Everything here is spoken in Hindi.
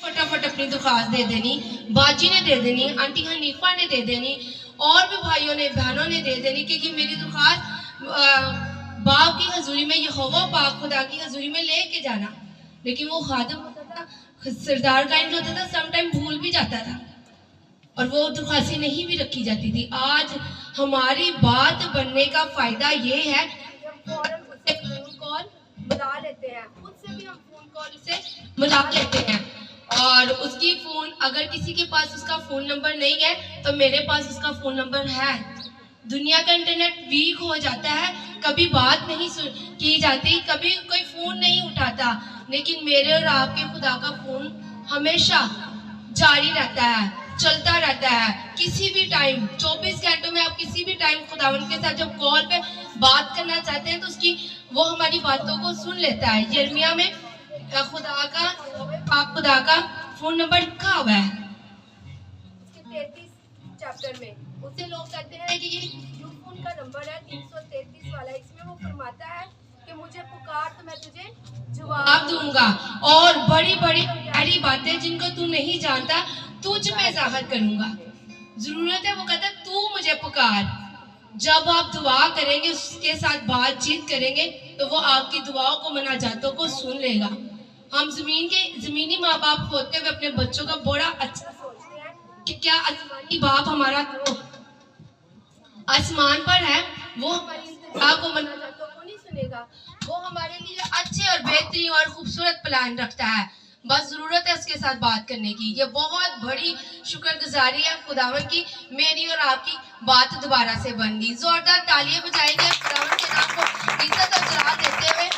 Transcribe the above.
फटाफट अपनी दरख्वास्त दे देनी, बाजी ने दे देनी, आंटी हनीफा ने दे देनी, और भी भाइयों ने बहनों ने दे देनी कि मेरी दरख्वास्त बाप की हजूरी में, यहोवा पाक खुदा की हजूरी में लेके जाना। लेकिन वो खादिम होता था, सरदार कायम होता था, समटाइम भूल भी जाता था और वो दरख्वास्तें नहीं भी रखी जाती थी। आज हमारी बात बनने का फायदा ये है कि हम फौरन उससे फोन कॉल मिला लेते हैं, खुद से भी हम फोन कॉल उससे मिला लेते हैं। और उसकी फोन, अगर किसी के पास उसका फोन नंबर नहीं है तो मेरे पास उसका फोन नंबर है। दुनिया का इंटरनेट वीक हो जाता है, कभी बात नहीं की जाती, कभी कोई फोन नहीं उठाता, लेकिन मेरे और आपके खुदा का फोन हमेशा जारी रहता है, चलता रहता है। किसी भी टाइम 24 घंटों में आप किसी भी टाइम खुदावन के साथ जब कॉल पे बात करना चाहते हैं तो उसकी वो हमारी बातों को सुन लेता है। यिर्मयाह में खुदा का फोन नंबर लिखा हुआ है 33 चैप्टर में। उससे लोग कहते हैं कि ये फोन का नंबर है 333 वाला। इसमें वो फरमाता है कि मुझे पुकार तो मैं तुझे जवाब दूंगा, और बड़ी बड़ी प्यारी बातें जिनको तू नहीं जानता तुझ में जाहिर करूंगा। जरूरत है, वो कहता है तू मुझे पुकार। जब आप दुआ करेंगे, उसके साथ बातचीत करेंगे, तो वो आपकी दुआओं को, मनाजातों को सुन लेगा। हम जमीनी माँ बाप होते हुए अपने बच्चों का बड़ा अच्छा सोचते हैं कि क्या आसमानी बाप हमारा तो आसमान पर है, वो हमारी दुआ को, मनाजातों को नहीं सुनेगा। वो हमारे लिए अच्छे और बेहतरीन और खूबसूरत प्लान रखता है, बस जरूरत है उसके साथ बात करने की। ये बहुत बड़ी शुक्रगुजारी है खुदावन की, मेरी और आपकी बात दोबारा से बन गई। जोरदार तालियां बजाएंगे खुदावन के नाम को इज्जत और जलाल देते हुए।